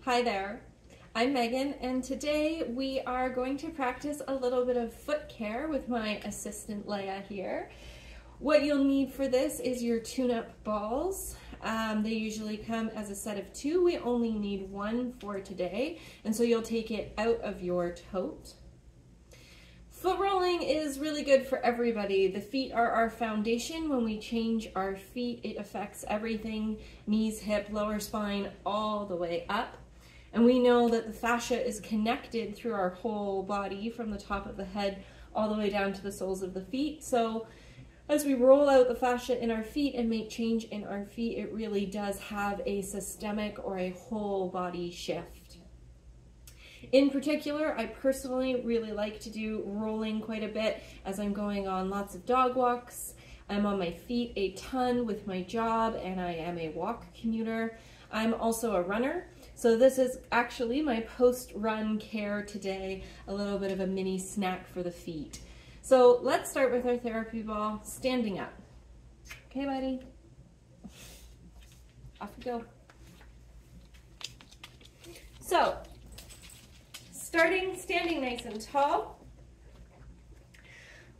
Hi there, I'm Megan, and today we are going to practice a little bit of foot care with my assistant Leia here. What you'll need for this is your tune-up balls. They usually come as a set of 2. We only need 1 for today, and so you'll take it out of your tote. Foot rolling is really good for everybody. The feet are our foundation. When we change our feet, it affects everything, knees, hip, lower spine, all the way up. And we know that the fascia is connected through our whole body from the top of the head all the way down to the soles of the feet. So as we roll out the fascia in our feet and make change in our feet, it really does have a systemic or a whole body shift. In particular, I personally really like to do rolling quite a bit as I'm going on lots of dog walks. I'm on my feet a ton with my job, and I am a walk commuter. I'm also a runner. So this is actually my post-run care today, a little bit of a mini snack for the feet. So let's start with our therapy ball, standing up. Okay, buddy? Off we go. So, standing nice and tall.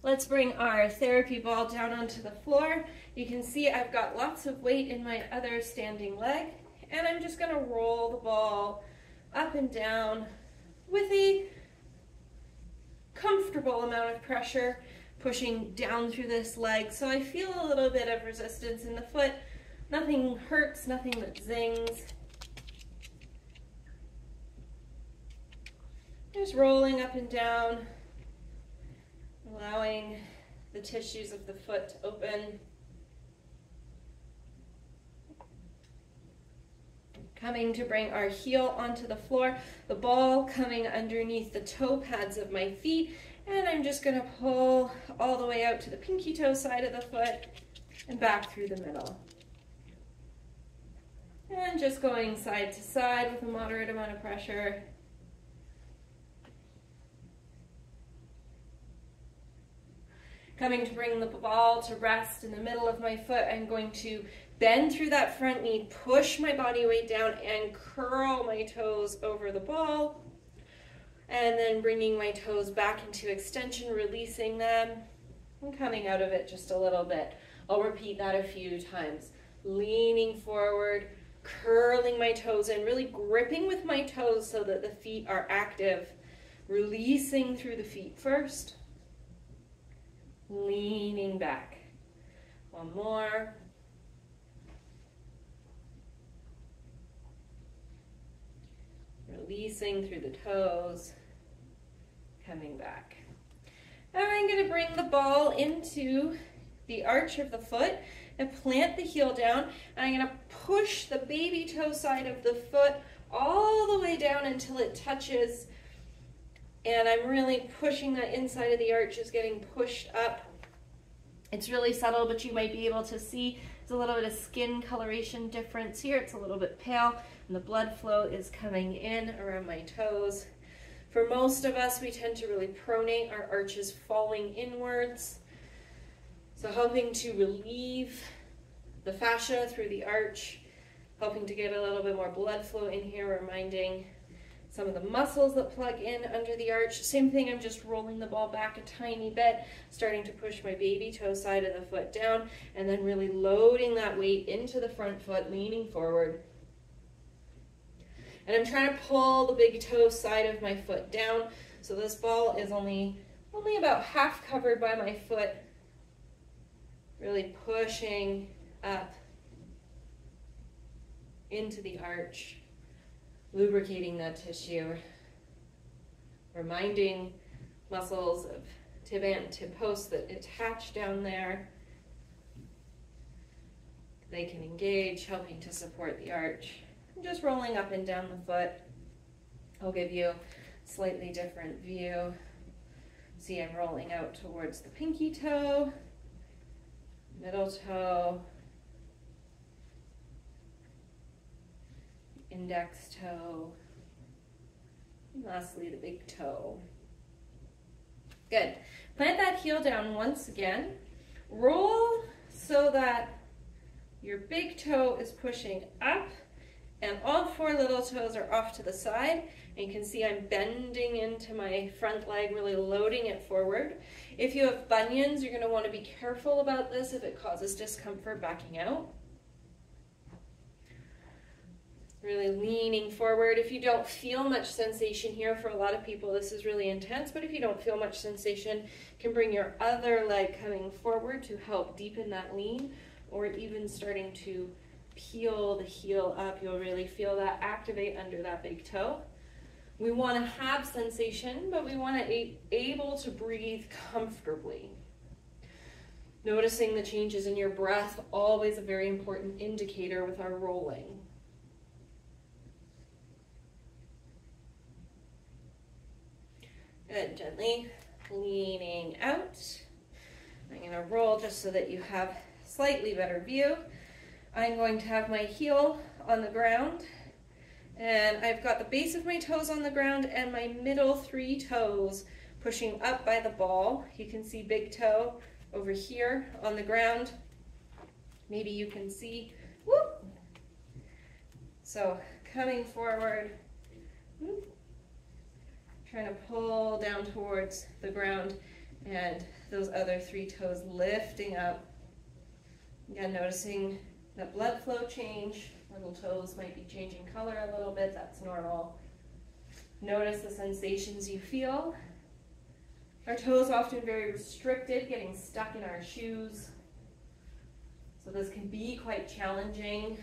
Let's bring our therapy ball down onto the floor. You can see I've got lots of weight in my other standing leg. And I'm just going to roll the ball up and down with a comfortable amount of pressure, pushing down through this leg. So I feel a little bit of resistance in the foot. Nothing hurts, nothing that zings. Just rolling up and down, allowing the tissues of the foot to open. Coming to bring our heel onto the floor, the ball coming underneath the toe pads of my feet, and I'm just going to pull all the way out to the pinky toe side of the foot and back through the middle. And just going side to side with a moderate amount of pressure. Coming to bring the ball to rest in the middle of my foot, I'm going to bend through that front knee, push my body weight down, and curl my toes over the ball. And then bringing my toes back into extension, releasing them, and coming out of it just a little bit. I'll repeat that a few times. Leaning forward, curling my toes in, really gripping with my toes so that the feet are active. Releasing through the feet first. Leaning back. One more. Releasing through the toes, coming back. Now I'm going to bring the ball into the arch of the foot and plant the heel down, and I'm going to push the baby toe side of the foot all the way down until it touches, and I'm really pushing the inside of the arch is getting pushed up. It's really subtle, but you might be able to see there's a little bit of skin coloration difference here. It's a little bit pale, and the blood flow is coming in around my toes. For most of us, we tend to really pronate, our arches falling inwards. So helping to relieve the fascia through the arch, helping to get a little bit more blood flow in here, reminding some of the muscles that plug in under the arch. Same thing, I'm just rolling the ball back a tiny bit, starting to push my baby toe side of the foot down, and then really loading that weight into the front foot, leaning forward. And I'm trying to pull the big toe side of my foot down, so this ball is only about half covered by my foot, really pushing up into the arch. Lubricating that tissue, reminding muscles of tib ant and tib post that attach down there. They can engage, helping to support the arch. I'm just rolling up and down the foot. I'll give you a slightly different view. See, I'm rolling out towards the pinky toe, middle toe, index toe, and lastly the big toe. Good. Plant that heel down once again. Roll so that your big toe is pushing up And all 4 little toes are off to the side. And you can see I'm bending into my front leg, really loading it forward. If you have bunions, you're going to want to be careful about this if it causes discomfort backing out. Really leaning forward. If you don't feel much sensation here, for a lot of people this is really intense, but if you don't feel much sensation, you can bring your other leg coming forward to help deepen that lean, or even starting to peel the heel up. You'll really feel that activate under that big toe. We want to have sensation, but we want to be able to breathe comfortably. Noticing the changes in your breath, always a very important indicator with our rolling. Good, gently leaning out. I'm going to roll just so that you have slightly better view. I'm going to have my heel on the ground, and I've got the base of my toes on the ground and my middle 3 toes pushing up by the ball. You can see big toe over here on the ground. Maybe you can see, whoop. So coming forward, whoop. Trying to pull down towards the ground, and those other 3 toes lifting up. Again, noticing that blood flow change. Little toes might be changing color a little bit, that's normal. Notice the sensations you feel. Our toes are often very restricted, getting stuck in our shoes. So this can be quite challenging.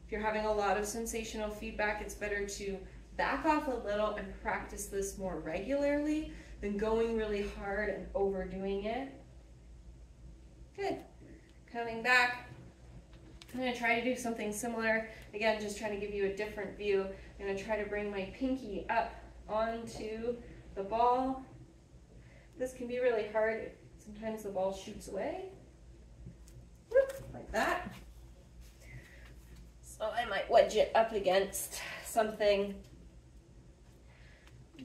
If you're having a lot of sensational feedback, it's better to back off a little and practice this more regularly than going really hard and overdoing it. Good. Coming back. I'm going to try to do something similar. Again, just trying to give you a different view. I'm going to try to bring my pinky up onto the ball. This can be really hard. Sometimes the ball shoots away. Whoop, like that. So I might wedge it up against something.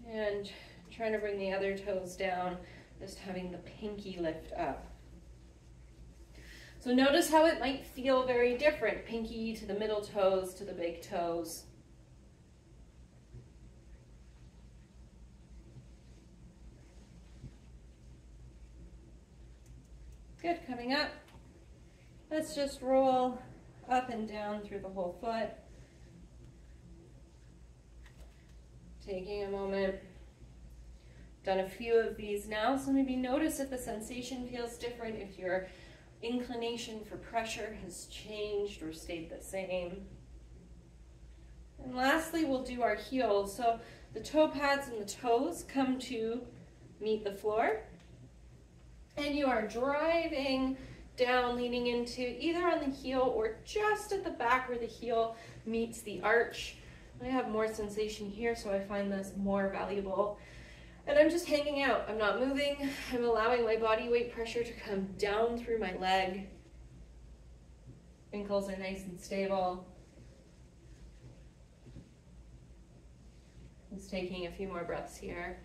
And trying to bring the other toes down, just having the pinky lift up. So notice how it might feel very different, pinky to the middle toes to the big toes. Good, coming up. Let's just roll up and down through the whole foot. Taking a moment. Done a few of these now, so maybe notice if the sensation feels different, if your inclination for pressure has changed or stayed the same. And lastly, we'll do our heels. So the toe pads and the toes come to meet the floor, and you are driving down, leaning into either on the heel or just at the back where the heel meets the arch. I have more sensation here, so I find this more valuable. And I'm just hanging out. I'm not moving. I'm allowing my body weight pressure to come down through my leg. Ankles are nice and stable. Just taking a few more breaths here.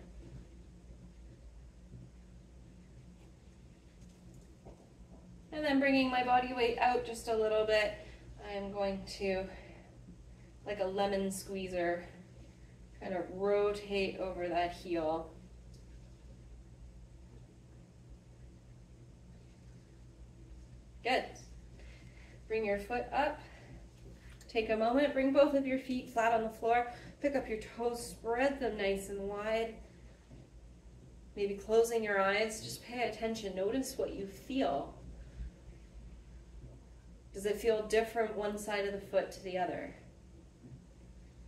And then bringing my body weight out just a little bit. I'm going to, like a lemon squeezer, kind of rotate over that heel. Good. Bring your foot up. Take a moment, bring both of your feet flat on the floor. Pick up your toes, spread them nice and wide. Maybe closing your eyes, just pay attention. Notice what you feel. Does it feel different one side of the foot to the other?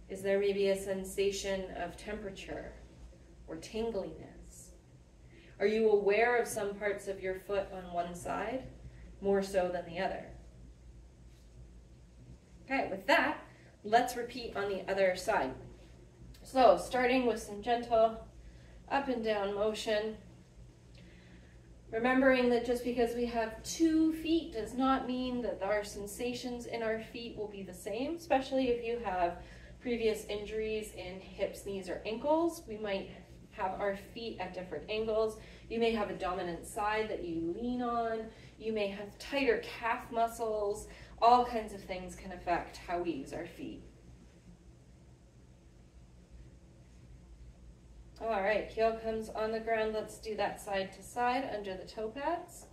Is there maybe a sensation of temperature or tingliness? Are you aware of some parts of your foot on one side more so than the other? Okay, with that, let's repeat on the other side. So, starting with some gentle up and down motion. Remembering that just because we have 2 feet does not mean that our sensations in our feet will be the same, especially if you have previous injuries in hips, knees, or ankles. We might have our feet at different angles. You may have a dominant side that you lean on. You may have tighter calf muscles. All kinds of things can affect how we use our feet. right, heel comes on the ground. Let's do that side to side under the toe pads.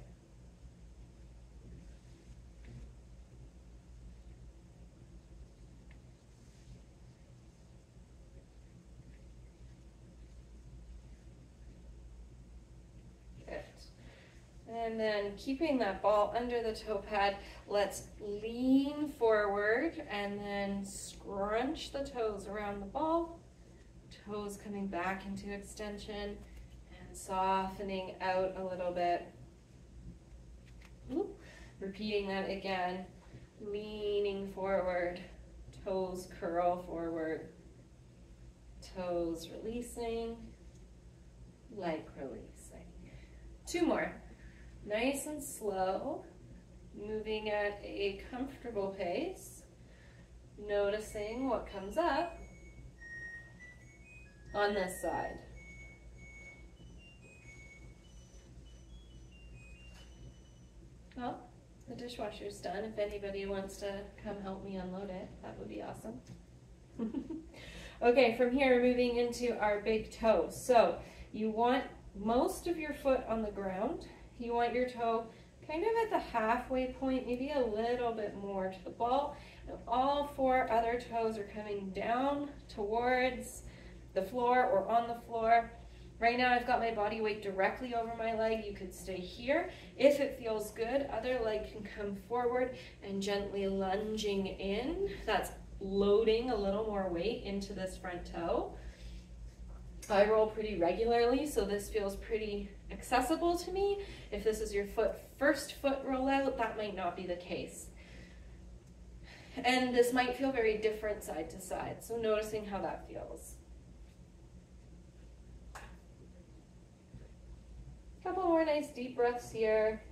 And then keeping that ball under the toe pad, let's lean forward and then scrunch the toes around the ball. Toes coming back into extension and softening out a little bit. Ooh. Repeating that again, leaning forward, toes curl forward, toes releasing, leg releasing. 2 more. Nice and slow, moving at a comfortable pace, noticing what comes up on this side. Well, the dishwasher's done. If anybody wants to come help me unload it, that would be awesome. Okay, from here, moving into our big toe. So you want most of your foot on the ground. You want your toe kind of at the halfway point, maybe a little bit more to the ball. And all 4 other toes are coming down towards the floor or on the floor. Right now I've got my body weight directly over my leg. You could stay here. If it feels good, other leg can come forward and gently lunging in. That's loading a little more weight into this front toe. I roll pretty regularly, so this feels pretty accessible to me. If this is your first foot rollout, that might not be the case. And this might feel very different side to side, so noticing how that feels. Couple more nice deep breaths here.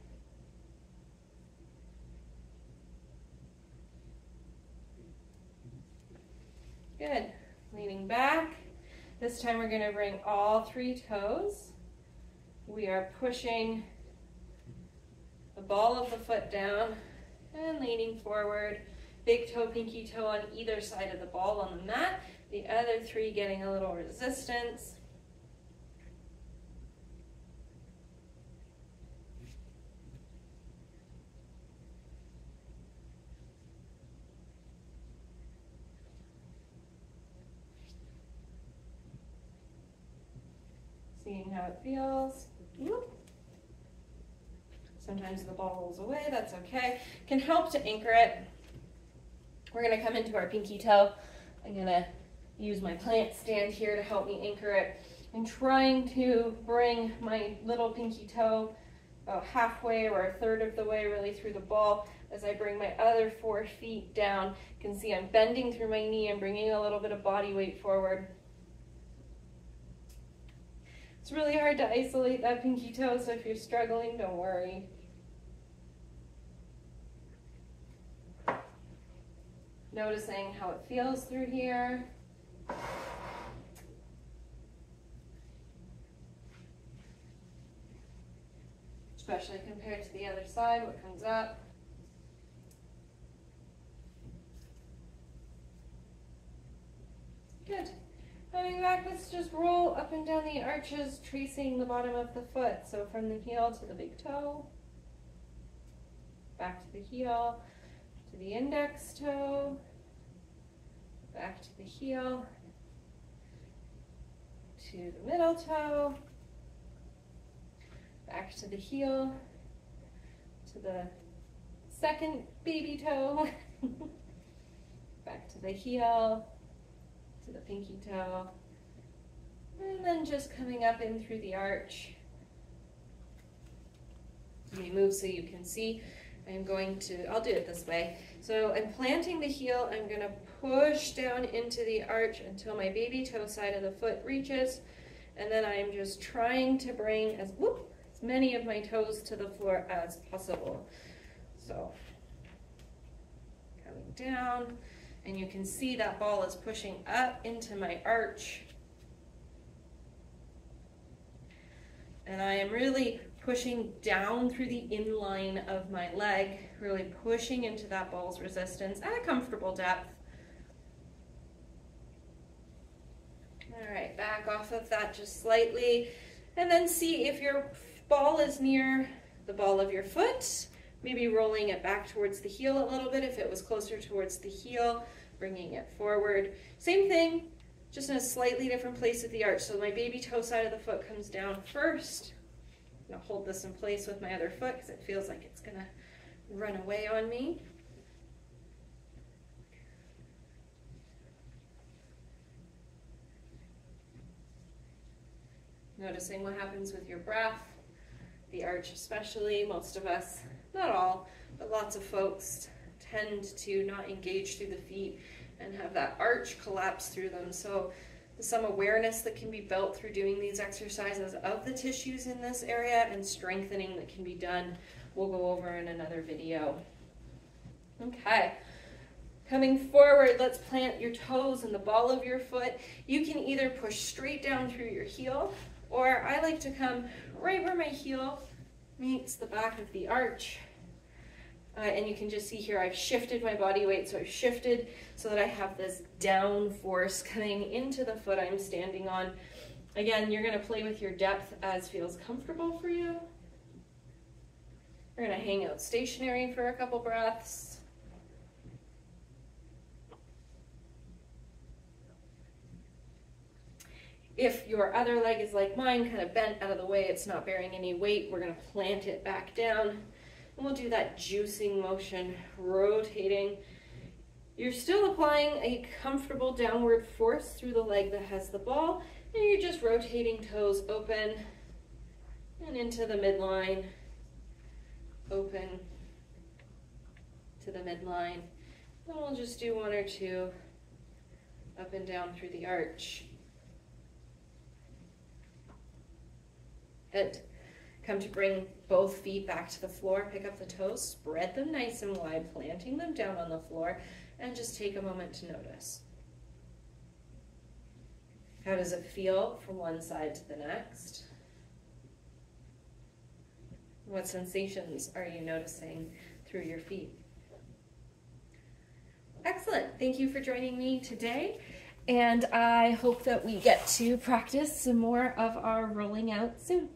Good. Leaning back. This time we're going to bring all 3 toes. We are pushing the ball of the foot down and leaning forward. Big toe, pinky toe on either side of the ball on the mat. The other 3 getting a little resistance. Seeing how it feels. Sometimes the ball rolls away, that's okay. Can help to anchor it. We're gonna come into our pinky toe. I'm gonna use my plant stand here to help me anchor it. I'm trying to bring my little pinky toe about halfway or 1/3 of the way really through the ball. As I bring my other 4 feet down, you can see I'm bending through my knee and bringing a little bit of body weight forward. It's really hard to isolate that pinky toe, so if you're struggling, don't worry. Noticing how it feels through here. Especially compared to the other side, what comes up. Good. Coming back, let's just roll up and down the arches, tracing the bottom of the foot. So from the heel to the big toe, back to the heel, to the index toe, back to the heel, to the middle toe, back to the heel, to the second baby toe, back to the heel, to the pinky toe, and then just coming up in through the arch. Let me move so you can see. I'll do it this way. So I'm planting the heel, I'm gonna push down into the arch until my baby toe side of the foot reaches, and then I'm just trying to bring as many of my toes to the floor as possible. So coming down, and you can see that ball is pushing up into my arch. And I am really pushing down through the inline of my leg, really pushing into that ball's resistance at a comfortable depth. All right, back back off of that just slightly, and then see if your ball is near the ball of your foot, maybe rolling it back towards the heel a little bit. If it was closer towards the heel, bringing it forward. Same thing, just in a slightly different place at the arch. So my baby toe side of the foot comes down first. I'm gonna hold this in place with my other foot because it feels like it's gonna run away on me. Noticing what happens with your breath, the arch especially. Most of us, not all, but lots of folks tend to not engage through the feet and have that arch collapse through them. So there's some awareness that can be built through doing these exercises of the tissues in this area, and strengthening that can be done. We'll go over in another video. Okay, coming forward, let's plant your toes in the ball of your foot. You can either push straight down through your heel, or I like to come right where my heel meets the back of the arch. And you can just see here I've shifted my body weight, so I've shifted so that I have this down force coming into the foot I'm standing on. Again, you're going to play with your depth as feels comfortable for you. We're going to hang out stationary for a couple breaths. If your other leg is like mine, kind of bent out of the way, it's not bearing any weight, we're going to plant it back down. And we'll do that juicing motion, rotating. You're still applying a comfortable downward force through the leg that has the ball, and you're just rotating toes open and into the midline, open to the midline. And we'll just do one or two up and down through the arch. Good. Come to bring both feet back to the floor, pick up the toes, spread them nice and wide, planting them down on the floor, and just take a moment to notice. How does it feel from one side to the next? What sensations are you noticing through your feet? Excellent. Thank you for joining me today, and I hope that we get to practice some more of our rolling out soon.